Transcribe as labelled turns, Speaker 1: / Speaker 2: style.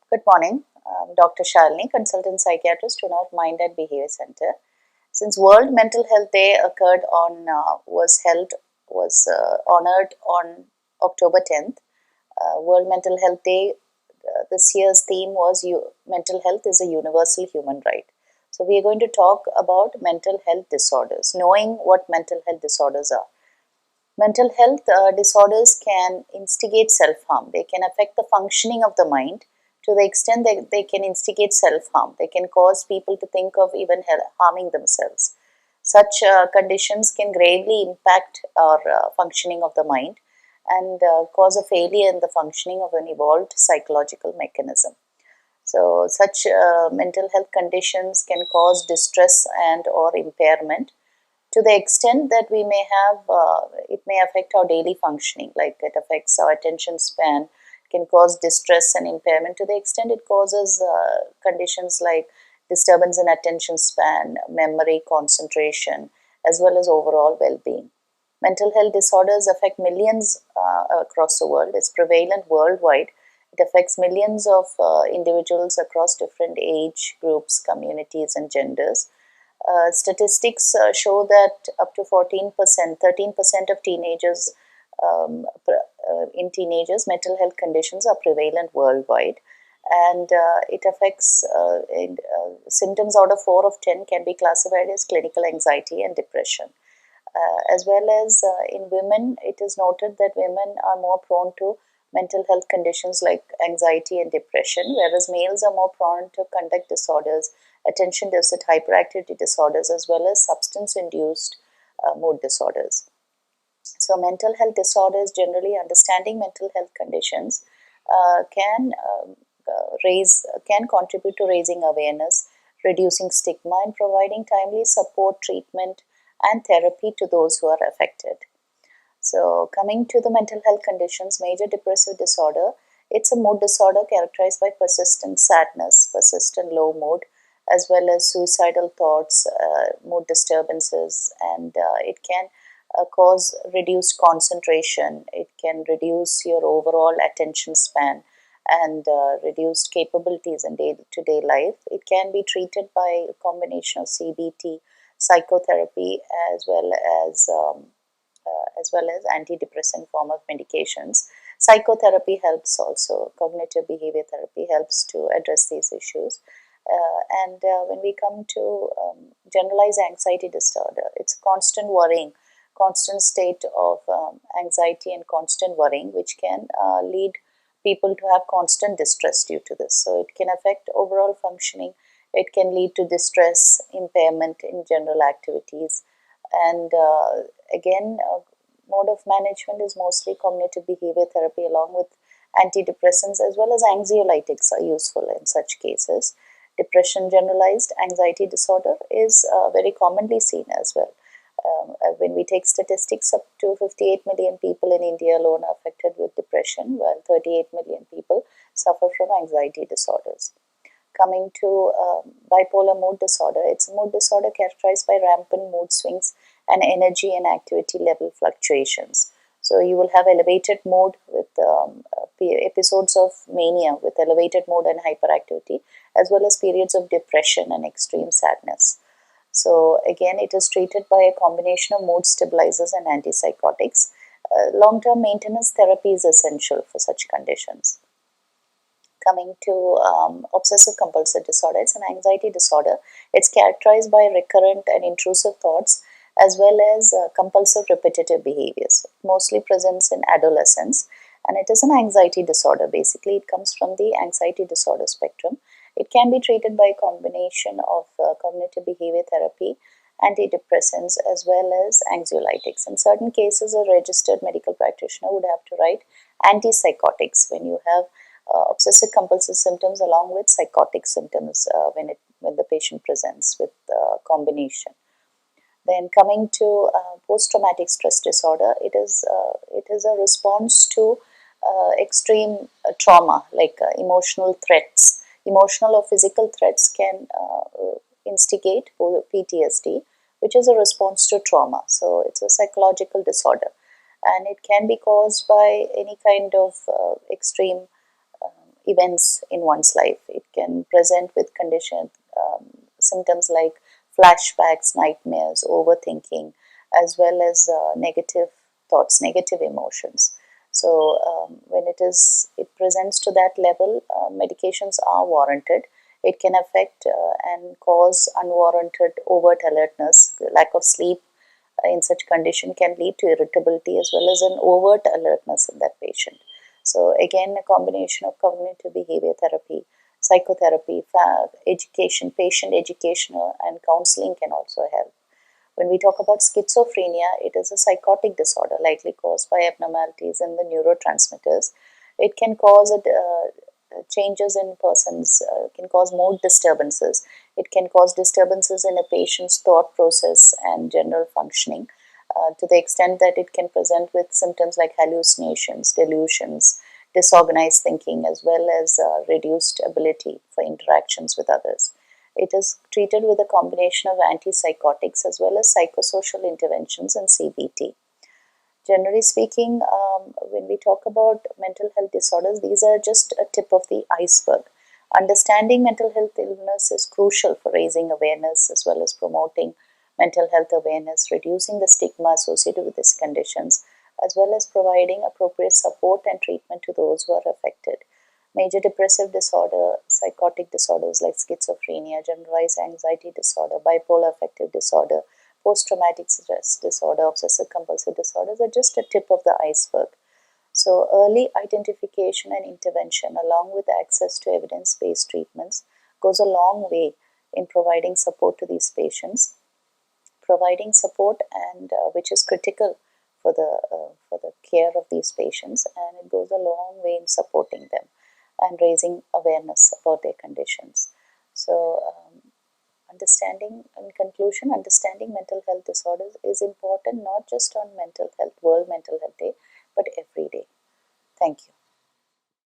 Speaker 1: Good morning. I'm Dr. Shalini, consultant psychiatrist to North Mind and Behavior Center. Since World Mental Health Day occurred on was honored on October 10th, World Mental Health Day. This year's theme was mental health is a universal human right. So we are going to talk about mental health disorders, knowing what mental health disorders are. Mental health disorders can instigate self harm. They can affect the functioning of the mind to the extent that they can instigate self harm. They can cause people to think of even harming themselves. Such conditions can gravely impact our functioning of the mind and cause a failure in the functioning of an evolved psychological mechanism. So, such mental health conditions can cause distress and or impairment to the extent that we may have it may affect our daily functioning, like it affects our attention span, can cause distress and impairment to the extent it causes conditions like disturbance in attention span, memory, concentration, as well as overall well-being. Mental health disorders affect millions across the world. It's prevalent worldwide. It affects millions of individuals across different age groups, communities, and genders. Statistics show that up to 14%, 13% of teenagers, in teenagers, mental health conditions are prevalent worldwide. And it affects symptoms out of 4 of 10 can be classified as clinical anxiety and depression. As well as in women, it is noted that women are more prone to mental health conditions like anxiety and depression, whereas males are more prone to conduct disorders, attention deficit hyperactivity disorders, as well as substance induced mood disorders. So, mental health disorders, generally understanding mental health conditions, can contribute to raising awareness, reducing stigma, and providing timely support, treatment, and therapy to those who are affected. So, coming to the mental health conditions, major depressive disorder, it's a mood disorder characterized by persistent sadness, persistent low mood, as well as suicidal thoughts, mood disturbances, and it can cause reduced concentration. It can reduce your overall attention span and reduced capabilities in day-to-day life. It can be treated by a combination of CBT, psychotherapy, as well as antidepressant form of medications. Psychotherapy helps also. Cognitive behavior therapy helps to address these issues. And when we come to generalized anxiety disorder, it's constant worrying, constant state of anxiety and constant worrying, which can lead people to have constant distress due to this. So it can affect overall functioning. It can lead to distress, impairment in general activities, and again, mode of management is mostly cognitive behavior therapy along with antidepressants, as well as anxiolytics are useful in such cases. Depression, generalized anxiety disorder is very commonly seen as well. When we take statistics, up to 58 million people in India alone are affected with depression, while 38 million people suffer from anxiety disorders. Coming to bipolar mood disorder, it's a mood disorder characterized by rampant mood swings and energy and activity level fluctuations. So you will have elevated mood with episodes of mania with elevated mood and hyperactivity, as well as periods of depression and extreme sadness. So again, it is treated by a combination of mood stabilizers and antipsychotics. Long-term maintenance therapy is essential for such conditions. Coming to obsessive compulsive disorder, it's an anxiety disorder. It's characterized by recurrent and intrusive thoughts as well as compulsive repetitive behaviors. It mostly presents in adolescence, and it is an anxiety disorder. Basically, it comes from the anxiety disorder spectrum. It can be treated by a combination of cognitive behavior therapy, antidepressants, as well as anxiolytics. In certain cases, a registered medical practitioner would have to write antipsychotics when you have obsessive compulsive symptoms along with psychotic symptoms when the patient presents with combination. Then coming to post-traumatic stress disorder, it is a response to extreme trauma, like emotional threats. Emotional or physical threats can instigate PTSD, which is a response to trauma. So it's a psychological disorder, and it can be caused by any kind of extreme events in one's life. It can present with symptoms like flashbacks, nightmares, overthinking, as well as negative thoughts, negative emotions. So when it presents to that level, medications are warranted. It can affect and cause unwarranted overt alertness. Lack of sleep in such condition can lead to irritability as well as an overt alertness in that patient. So again, a combination of cognitive behavior therapy, psychotherapy, education, patient education, and counseling can also help. When we talk about schizophrenia, it is a psychotic disorder likely caused by abnormalities in the neurotransmitters. It can cause changes in persons, can cause mood disturbances. It can cause disturbances in a patient's thought process and general functioning, to the extent that it can present with symptoms like hallucinations, delusions, disorganized thinking, as well as reduced ability for interactions with others. It is treated with a combination of antipsychotics as well as psychosocial interventions and CBT. Generally speaking, when we talk about mental health disorders, these are just a tip of the iceberg. Understanding mental health illness is crucial for raising awareness as well as promoting mental health awareness, reducing the stigma associated with these conditions, as well as providing appropriate support and treatment to those who are affected. Major depressive disorder, psychotic disorders like schizophrenia, generalized anxiety disorder, bipolar affective disorder, post-traumatic stress disorder, obsessive compulsive disorders are just a tip of the iceberg. So early identification and intervention along with access to evidence-based treatments goes a long way in providing support to these patients, providing support and which is critical for the care of these patients, and it goes a long way in supporting them and raising awareness about their conditions. So understanding, in conclusion, understanding mental health disorders is important not just on Mental Health World Mental Health Day, but every day. Thank you.